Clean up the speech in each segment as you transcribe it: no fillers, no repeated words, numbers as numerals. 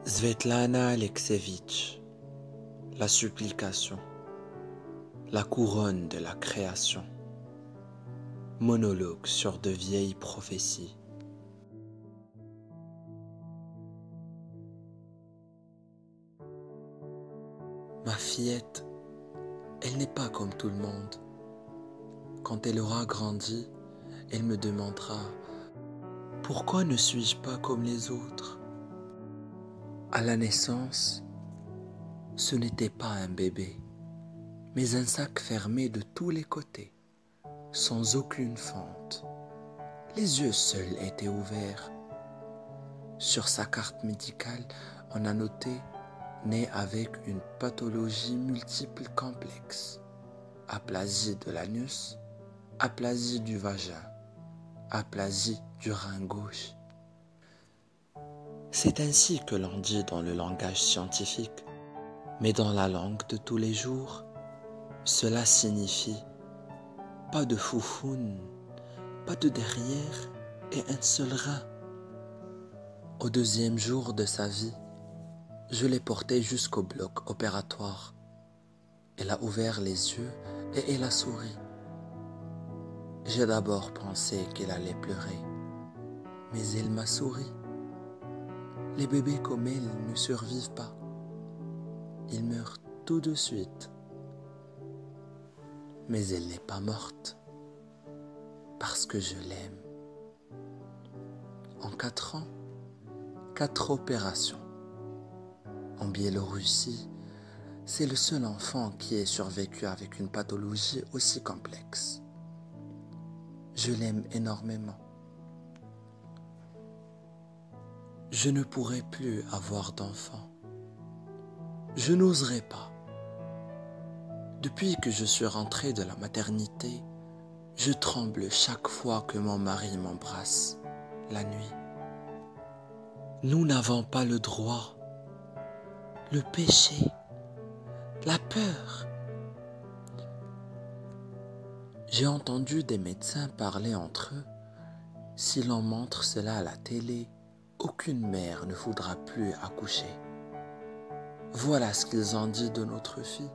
Svetlana Alexievitch, la supplication, la couronne de la création, monologue sur de vieilles prophéties. Ma fillette, elle n'est pas comme tout le monde. Quand elle aura grandi, elle me demandera « Pourquoi ne suis-je pas comme les autres ?» À la naissance, ce n'était pas un bébé, mais un sac fermé de tous les côtés, sans aucune fente. Les yeux seuls étaient ouverts. Sur sa carte médicale, on a noté « né avec une pathologie multiple complexe, aplasie de l'anus, aplasie du vagin, aplasie du rein gauche ». C'est ainsi que l'on dit dans le langage scientifique, mais dans la langue de tous les jours, cela signifie pas de foufoune, pas de derrière et un seul rein. Au deuxième jour de sa vie, je l'ai portée jusqu'au bloc opératoire. Elle a ouvert les yeux et elle a souri. J'ai d'abord pensé qu'elle allait pleurer, mais elle m'a souri. Les bébés comme elle ne survivent pas. Ils meurent tout de suite. Mais elle n'est pas morte, parce que je l'aime. En 4 ans, 4 opérations. En Biélorussie, c'est le seul enfant qui ait survécu avec une pathologie aussi complexe. Je l'aime énormément. Je ne pourrai plus avoir d'enfant. Je n'oserai pas. Depuis que je suis rentré de la maternité, je tremble chaque fois que mon mari m'embrasse la nuit. Nous n'avons pas le droit, le péché, la peur. J'ai entendu des médecins parler entre eux. Si l'on montre cela à la télé, aucune mère ne voudra plus accoucher. Voilà ce qu'ils ont dit de notre fille.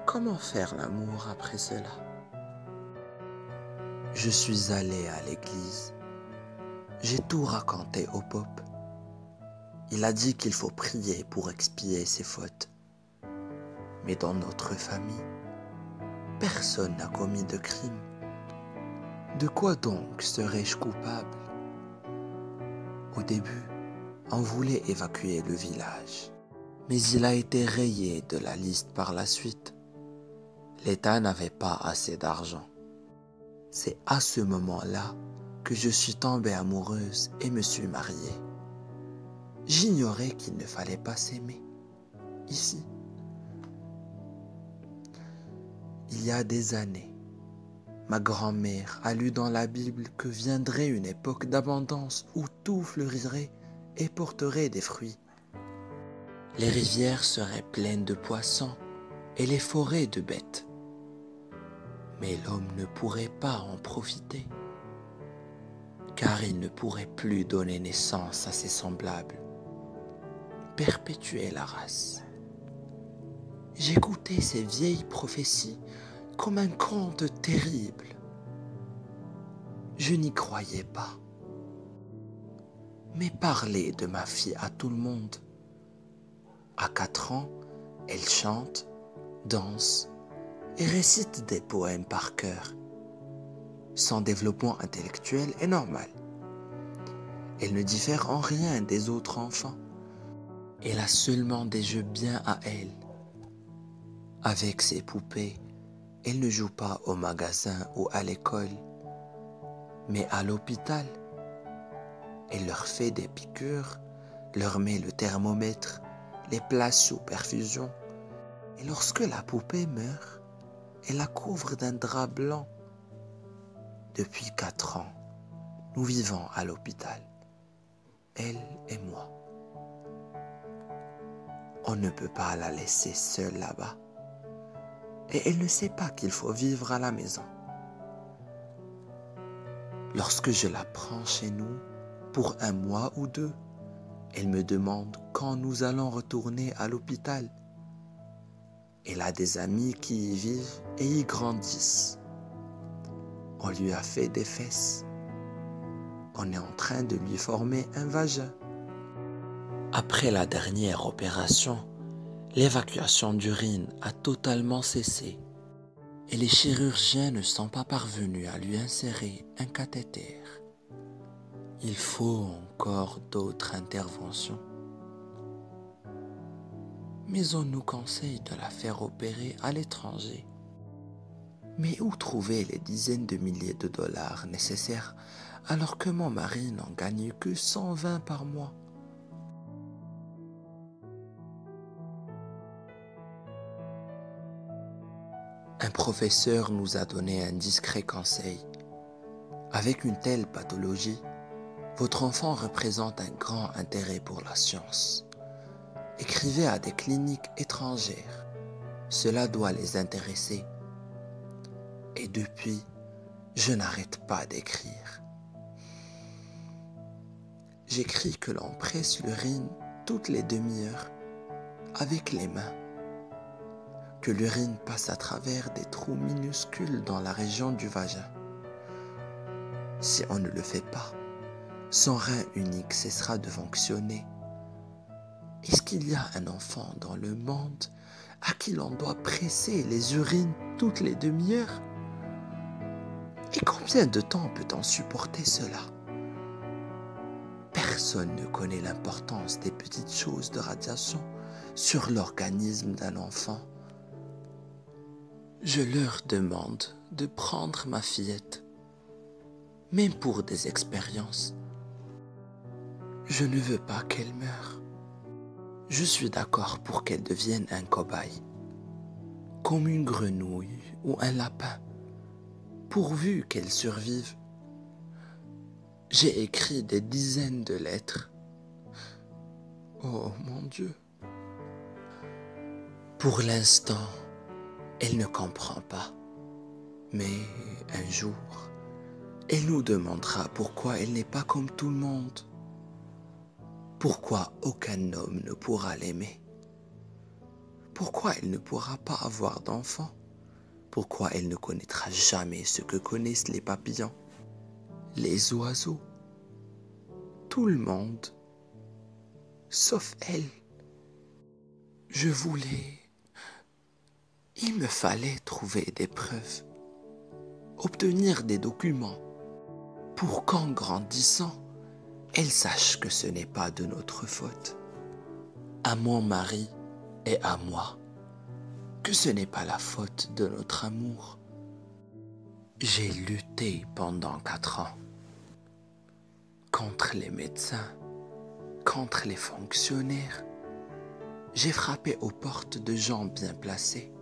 Comment faire l'amour après cela? Je suis allé à l'église. J'ai tout raconté au Pope. Il a dit qu'il faut prier pour expier ses fautes. Mais dans notre famille, personne n'a commis de crime. De quoi donc serais-je coupable? Au début, on voulait évacuer le village, mais il a été rayé de la liste par la suite. L'État n'avait pas assez d'argent. C'est à ce moment-là que je suis tombée amoureuse et me suis mariée. J'ignorais qu'il ne fallait pas s'aimer, ici. Il y a des années, ma grand-mère a lu dans la Bible que viendrait une époque d'abondance où tout fleurirait et porterait des fruits. Les rivières seraient pleines de poissons et les forêts de bêtes. Mais l'homme ne pourrait pas en profiter, car il ne pourrait plus donner naissance à ses semblables, perpétuer la race. J'écoutais ces vieilles prophéties comme un conte terrible. Je n'y croyais pas. Mais parler de ma fille à tout le monde. À 4 ans, elle chante, danse et récite des poèmes par cœur. Son développement intellectuel est normal. Elle ne diffère en rien des autres enfants. Elle a seulement des jeux bien à elle. Avec ses poupées, elle ne joue pas au magasin ou à l'école, mais à l'hôpital. Elle leur fait des piqûres, leur met le thermomètre, les place sous perfusion. Et lorsque la poupée meurt, elle la couvre d'un drap blanc. Depuis 4 ans, nous vivons à l'hôpital, elle et moi. On ne peut pas la laisser seule là-bas. Et elle ne sait pas qu'il faut vivre à la maison. Lorsque je la prends chez nous pour 1 mois ou 2, Elle me demande quand nous allons retourner à l'hôpital. Elle a des amis qui y vivent et y grandissent. On lui a fait des fesses. On est en train de lui former un vagin. Après la dernière opération, l'évacuation d'urine a totalement cessé et les chirurgiens ne sont pas parvenus à lui insérer un cathéter. Il faut encore d'autres interventions. Mais on nous conseille de la faire opérer à l'étranger. Mais où trouver les dizaines de milliers de dollars nécessaires alors que mon mari n'en gagne que 120 par mois? Un professeur nous a donné un discret conseil. Avec une telle pathologie, votre enfant représente un grand intérêt pour la science. Écrivez à des cliniques étrangères. Cela doit les intéresser. Et depuis, je n'arrête pas d'écrire. J'écris que l'on presse l'urine toutes les demi-heures avec les mains. Que l'urine passe à travers des trous minuscules dans la région du vagin. Si on ne le fait pas, son rein unique cessera de fonctionner. Est-ce qu'il y a un enfant dans le monde à qui l'on doit presser les urines toutes les demi-heures? Et combien de temps peut-on supporter cela? Personne ne connaît l'importance des petites choses de radiation sur l'organisme d'un enfant. Je leur demande de prendre ma fillette, même pour des expériences. Je ne veux pas qu'elle meure. Je suis d'accord pour qu'elle devienne un cobaye, comme une grenouille ou un lapin, pourvu qu'elle survive. J'ai écrit des dizaines de lettres. Oh mon Dieu. Pour l'instant, elle ne comprend pas. Mais un jour, elle nous demandera pourquoi elle n'est pas comme tout le monde. Pourquoi aucun homme ne pourra l'aimer? Pourquoi elle ne pourra pas avoir d'enfant? Pourquoi elle ne connaîtra jamais ce que connaissent les papillons, les oiseaux, tout le monde, sauf elle? Je voulais... Il me fallait trouver des preuves, obtenir des documents, pour qu'en grandissant, elle sache que ce n'est pas de notre faute, à mon mari et à moi, que ce n'est pas la faute de notre amour. J'ai lutté pendant 4 ans, contre les médecins, contre les fonctionnaires. J'ai frappé aux portes de gens bien placés.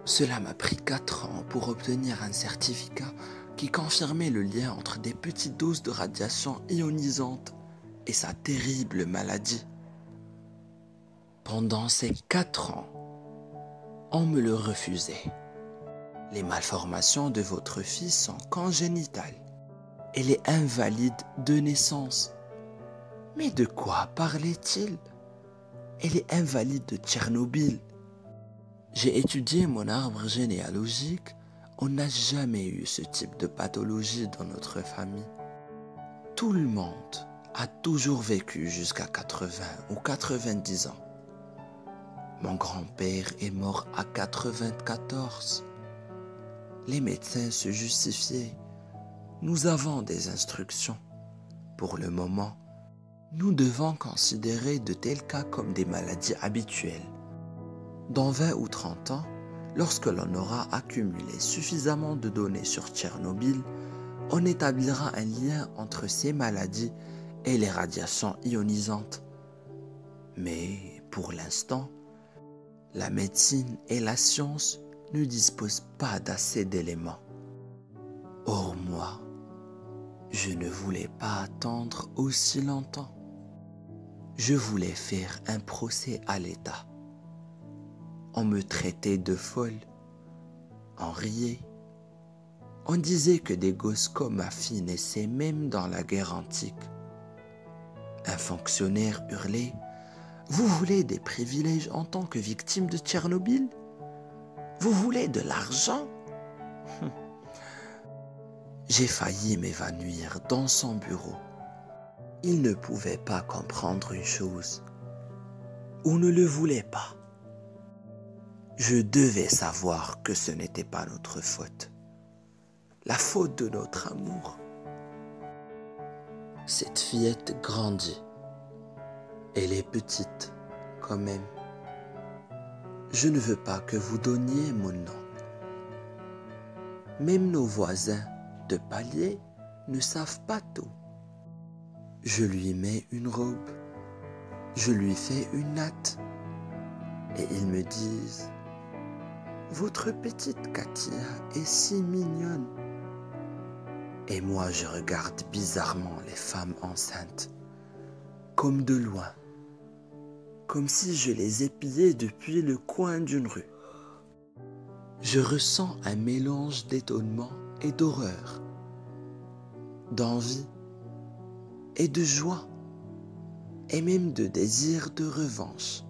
Cela m'a pris 4 ans pour obtenir un certificat qui confirmait le lien entre des petites doses de radiation ionisante et sa terrible maladie. Pendant ces 4 ans, on me le refusait. Les malformations de votre fils sont congénitales. Elle est invalide de naissance. Mais de quoi parlait-il? Elle est invalide de Tchernobyl. J'ai étudié mon arbre généalogique. On n'a jamais eu ce type de pathologie dans notre famille. Tout le monde a toujours vécu jusqu'à 80 ou 90 ans. Mon grand-père est mort à 94. Les médecins se justifiaient. Nous avons des instructions. Pour le moment, nous devons considérer de tels cas comme des maladies habituelles. Dans 20 ou 30 ans, lorsque l'on aura accumulé suffisamment de données sur Tchernobyl, on établira un lien entre ces maladies et les radiations ionisantes. Mais pour l'instant, la médecine et la science ne disposent pas d'assez d'éléments. Or moi, je ne voulais pas attendre aussi longtemps. Je voulais faire un procès à l'État. On me traitait de folle. On riait. On disait que des gosses comme ma fille naissaient même dans la guerre antique. Un fonctionnaire hurlait: Vous voulez des privilèges en tant que victime de Tchernobyl? Vous voulez de l'argent? J'ai failli m'évanouir dans son bureau. Il ne pouvait pas comprendre une chose, ou ne le voulait pas. Je devais savoir que ce n'était pas notre faute, la faute de notre amour. Cette fillette grandit. Elle est petite, quand même. Je ne veux pas que vous donniez mon nom. Même nos voisins de palier ne savent pas tout. Je lui mets une robe, je lui fais une natte, et ils me disent: Votre petite Katia est si mignonne. Et moi je regarde bizarrement les femmes enceintes, comme de loin, comme si je les épiais depuis le coin d'une rue. Je ressens un mélange d'étonnement et d'horreur, d'envie et de joie, et même de désir de revanche.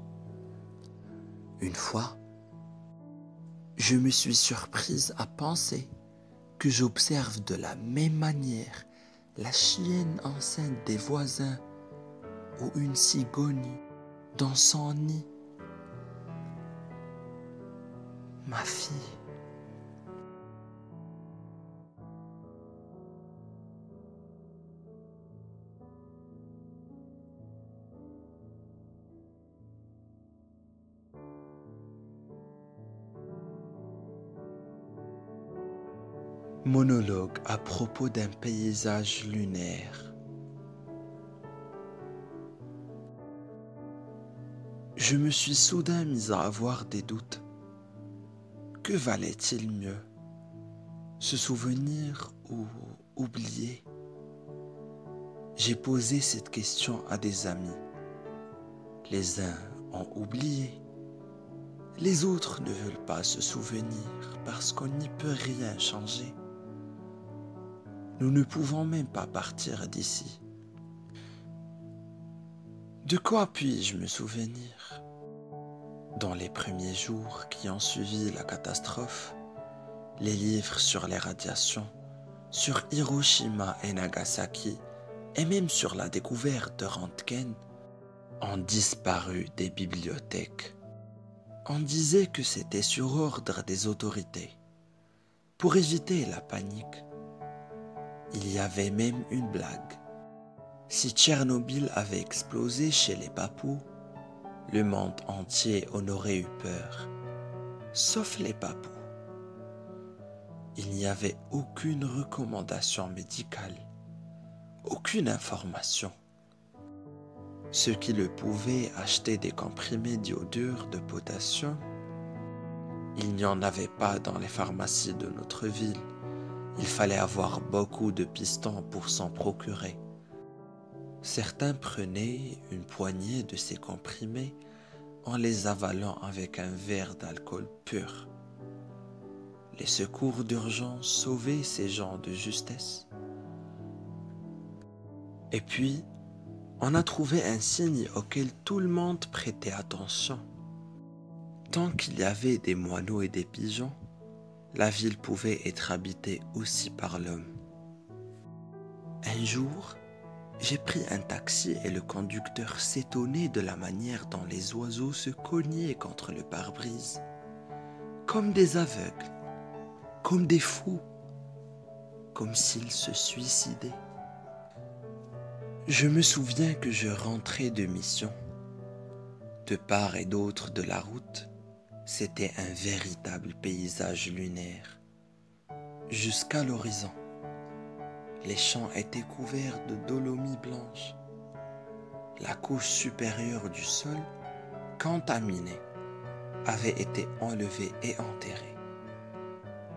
Une fois, je me suis surprise à penser que j'observe de la même manière la chienne enceinte des voisins ou une cigogne dans son nid. Ma fille. Monologue à propos d'un paysage lunaire. Je me suis soudain mis à avoir des doutes. Que valait-il mieux, se souvenir ou oublier? J'ai posé cette question à des amis. Les uns ont oublié, les autres ne veulent pas se souvenir parce qu'on n'y peut rien changer. Nous ne pouvons même pas partir d'ici. De quoi puis-je me souvenir? Dans les premiers jours qui ont suivi la catastrophe, les livres sur les radiations, sur Hiroshima et Nagasaki, et même sur la découverte de Röntgen, ont disparu des bibliothèques. On disait que c'était sur ordre des autorités, pour éviter la panique. Il y avait même une blague. Si Tchernobyl avait explosé chez les Papous, le monde entier en aurait eu peur, sauf les Papous. Il n'y avait aucune recommandation médicale, aucune information. Ceux qui le pouvaient achetaient des comprimés d'iodure de potassium. Il n'y en avait pas dans les pharmacies de notre ville. Il fallait avoir beaucoup de pistons pour s'en procurer. Certains prenaient une poignée de ces comprimés en les avalant avec un verre d'alcool pur. Les secours d'urgence sauvaient ces gens de justesse. Et puis, on a trouvé un signe auquel tout le monde prêtait attention. Tant qu'il y avait des moineaux et des pigeons, la ville pouvait être habitée aussi par l'homme. Un jour, j'ai pris un taxi et le conducteur s'étonnait de la manière dont les oiseaux se cognaient contre le pare-brise, comme des aveugles, comme des fous, comme s'ils se suicidaient. Je me souviens que je rentrais de mission. De part et d'autre de la route, c'était un véritable paysage lunaire. Jusqu'à l'horizon, les champs étaient couverts de dolomie blanche. La couche supérieure du sol, contaminée, avait été enlevée et enterrée.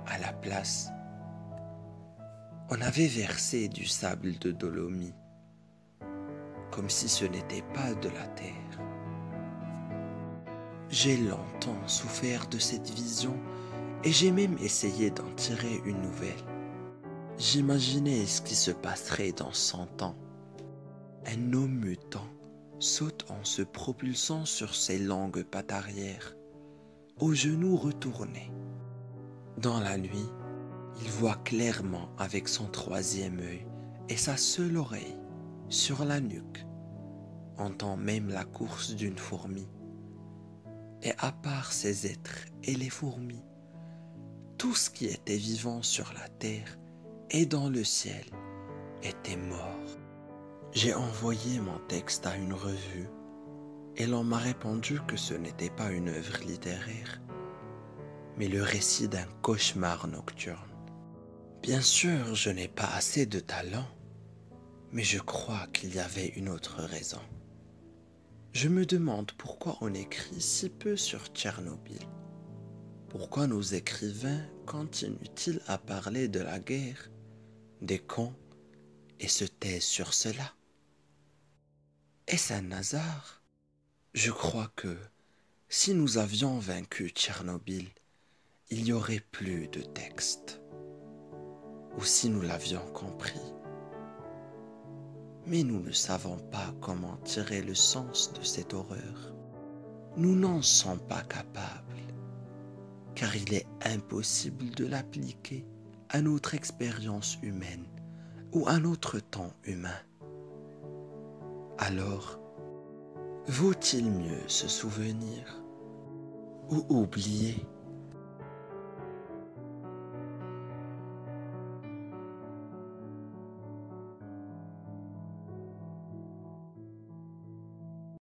À la place, on avait versé du sable de dolomie, comme si ce n'était pas de la terre. J'ai longtemps souffert de cette vision et j'ai même essayé d'en tirer une nouvelle. J'imaginais ce qui se passerait dans 100 ans. un homme mutant saute en se propulsant sur ses longues pattes arrière, aux genoux retournés. Dans la nuit, il voit clairement avec son troisième œil et sa seule oreille sur la nuque, entend même la course d'une fourmi. Et à part ces êtres et les fourmis, tout ce qui était vivant sur la terre et dans le ciel était mort. J'ai envoyé mon texte à une revue et l'on m'a répondu que ce n'était pas une œuvre littéraire, mais le récit d'un cauchemar nocturne. Bien sûr, je n'ai pas assez de talent, mais je crois qu'il y avait une autre raison. Je me demande pourquoi on écrit si peu sur Tchernobyl. Pourquoi nos écrivains continuent-ils à parler de la guerre, des camps, et se taisent sur cela? Est-ce un hasard? Je crois que si nous avions vaincu Tchernobyl, il n'y aurait plus de texte. Ou si nous l'avions compris. Mais nous ne savons pas comment tirer le sens de cette horreur. Nous n'en sommes pas capables, car il est impossible de l'appliquer à notre expérience humaine ou à notre temps humain. Alors, vaut-il mieux se souvenir ou oublier?